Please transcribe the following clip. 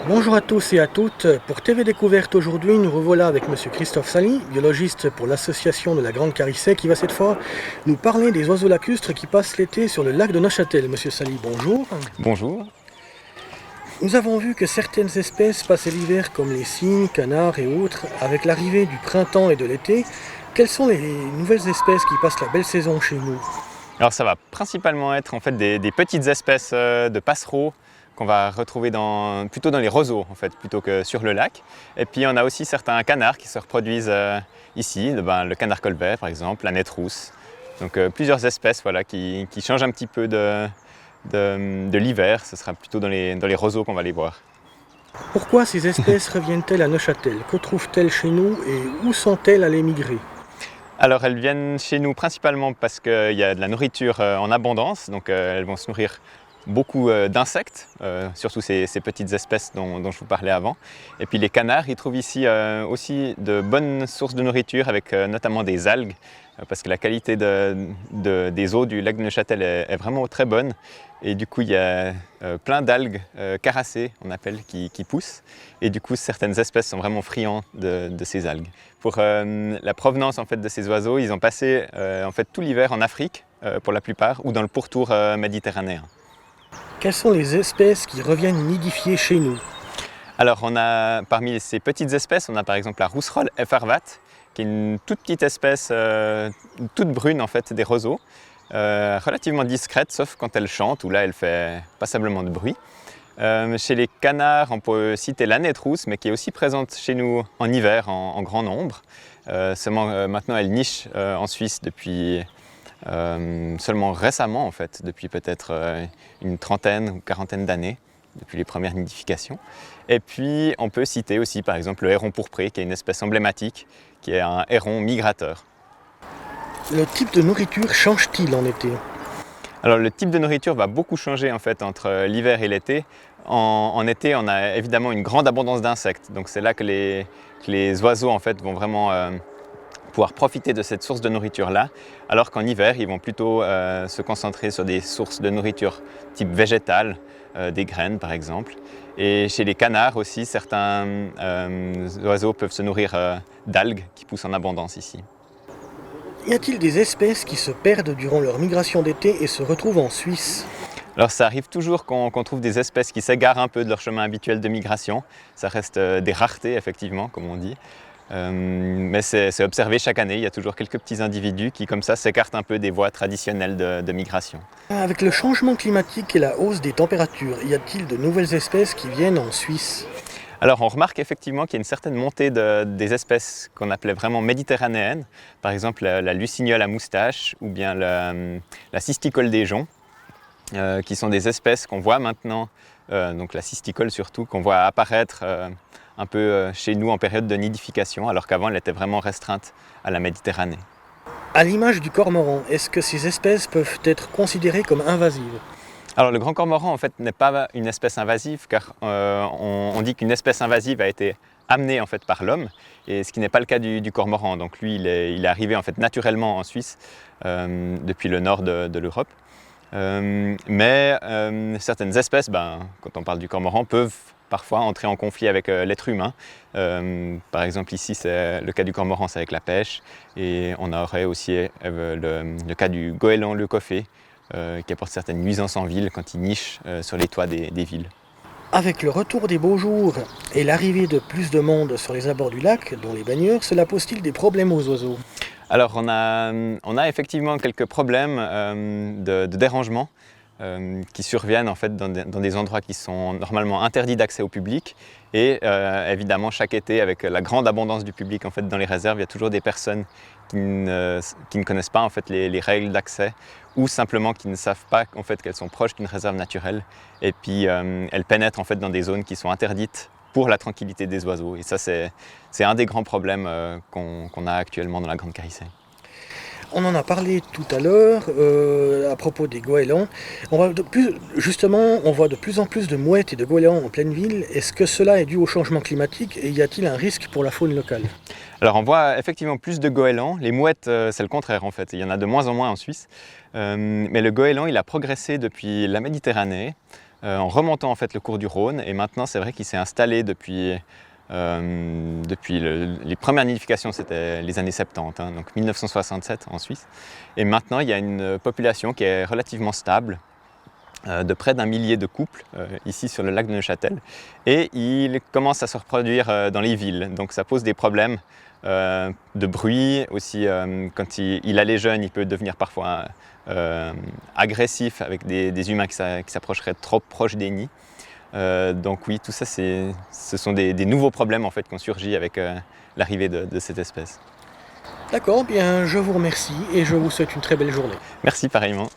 Bonjour à tous et à toutes. Pour TV Découverte aujourd'hui, nous revoilà avec Monsieur Christophe Sally, biologiste pour l'association de la Grande Carissey, qui va cette fois nous parler des oiseaux lacustres qui passent l'été sur le lac de Neuchâtel. Monsieur Sally, bonjour. Bonjour. Nous avons vu que certaines espèces passaient l'hiver comme les cygnes, canards et autres. Avec l'arrivée du printemps et de l'été, quelles sont les nouvelles espèces qui passent la belle saison chez nous? Alors ça va principalement être en fait des petites espèces de passereaux qu'on va retrouver plutôt dans les roseaux en fait, plutôt que sur le lac. Et puis on a aussi certains canards qui se reproduisent ici, le canard colbert par exemple, la nette rousse. Donc plusieurs espèces voilà, qui changent un petit peu de l'hiver. Ce sera plutôt dans les roseaux qu'on va les voir. Pourquoi ces espèces reviennent-elles à Neuchâtel? Que trouvent-elles chez nous et où sont-elles allées migrer? Alors elles viennent chez nous principalement parce qu'il y a de la nourriture en abondance, donc elles vont se nourrir beaucoup d'insectes, surtout ces petites espèces dont je vous parlais avant. Et puis les canards, ils trouvent ici aussi de bonnes sources de nourriture avec notamment des algues, parce que la qualité des eaux du lac de Neuchâtel est vraiment très bonne. Et du coup, il y a plein d'algues caracées, on appelle, qui poussent. Et du coup, certaines espèces sont vraiment friands de ces algues. Pour la provenance en fait, de ces oiseaux, ils ont passé en fait, tout l'hiver en Afrique, pour la plupart, ou dans le pourtour méditerranéen. Quelles sont les espèces qui reviennent nidifier chez nous? Alors, parmi ces petites espèces, on a par exemple la rousserolle effarvat, qui est une toute petite espèce, toute brune en fait, des roseaux, relativement discrète, sauf quand elle chante, où là elle fait passablement de bruit. Chez les canards, on peut citer la nette rousse, mais qui est aussi présente chez nous en hiver en grand nombre. Seulement maintenant elle niche en Suisse depuis seulement récemment en fait, depuis peut-être une trentaine ou quarantaine d'années, depuis les premières nidifications. Et puis on peut citer aussi par exemple le héron pourpré, qui est une espèce emblématique, qui est un héron migrateur. Le type de nourriture change-t-il en été? Alors le type de nourriture va beaucoup changer en fait entre l'hiver et l'été. En été, on a évidemment une grande abondance d'insectes, donc c'est là que les oiseaux en fait vont vraiment pouvoir profiter de cette source de nourriture-là, alors qu'en hiver, ils vont plutôt se concentrer sur des sources de nourriture type végétale, des graines par exemple. Et chez les canards aussi, certains oiseaux peuvent se nourrir d'algues qui poussent en abondance ici. Y a-t-il des espèces qui se perdent durant leur migration d'été et se retrouvent en Suisse? Alors ça arrive toujours qu'on trouve des espèces qui s'égarent un peu de leur chemin habituel de migration. Ça reste des raretés effectivement, comme on dit. Mais c'est observé chaque année, il y a toujours quelques petits individus qui comme ça s'écartent un peu des voies traditionnelles de migration. Avec le changement climatique et la hausse des températures, y a-t-il de nouvelles espèces qui viennent en Suisse? Alors on remarque effectivement qu'il y a une certaine montée des espèces qu'on appelait vraiment méditerranéennes, par exemple la lucignole à moustache ou bien la cisticole des joncs, qui sont des espèces qu'on voit maintenant, donc la cisticole surtout, qu'on voit apparaître un peu chez nous en période de nidification, alors qu'avant elle était vraiment restreinte à la Méditerranée. À l'image du cormoran, est-ce que ces espèces peuvent être considérées comme invasives? Alors le grand cormoran en fait n'est pas une espèce invasive, car on dit qu'une espèce invasive a été amenée en fait par l'homme, et ce qui n'est pas le cas du cormoran. Donc lui il est arrivé en fait naturellement en Suisse depuis le nord de l'Europe. Mais certaines espèces, quand on parle du cormoran, peuvent parfois entrer en conflit avec l'être humain. Par exemple ici c'est le cas du cormoran, c'est avec la pêche, et on aurait aussi le cas du goéland leucophée, qui apporte certaines nuisances en ville quand il niche sur les toits des villes. Avec le retour des beaux jours et l'arrivée de plus de monde sur les abords du lac, dont les baigneurs, cela pose-t-il des problèmes aux oiseaux? Alors on a effectivement quelques problèmes de dérangement qui surviennent en fait dans des endroits qui sont normalement interdits d'accès au public, et évidemment chaque été, avec la grande abondance du public en fait dans les réserves, il y a toujours des personnes qui ne connaissent pas en fait les règles d'accès, ou simplement qui ne savent pas en fait qu'elles sont proches d'une réserve naturelle, et puis elles pénètrent en fait dans des zones qui sont interdites pour la tranquillité des oiseaux. Et ça c'est un des grands problèmes qu'on a actuellement dans la Grande Carissey. On en a parlé tout à l'heure à propos des goélands. On voit de plus en plus de mouettes et de goélands en pleine ville. Est-ce que cela est dû au changement climatique et y a-t-il un risque pour la faune locale? Alors on voit effectivement plus de goélands. Les mouettes, c'est le contraire en fait. Il y en a de moins en moins en Suisse. Mais le goéland, il a progressé depuis la Méditerranée, en remontant en fait le cours du Rhône. Et maintenant, c'est vrai qu'il s'est installé depuis les premières nidifications, c'était les années 70, hein, donc 1967 en Suisse. Et maintenant, il y a une population qui est relativement stable, de près d'1 millier de couples ici sur le lac de Neuchâtel. Et il commence à se reproduire dans les villes. Donc ça pose des problèmes de bruit. Aussi, quand il a les jeunes, il peut devenir parfois agressif avec des humains qui s'approcheraient trop proche des nids. Donc oui, tout ça, ce sont des nouveaux problèmes en fait, qui ont surgi avec l'arrivée de cette espèce. D'accord, bien je vous remercie et je vous souhaite une très belle journée. Merci pareillement.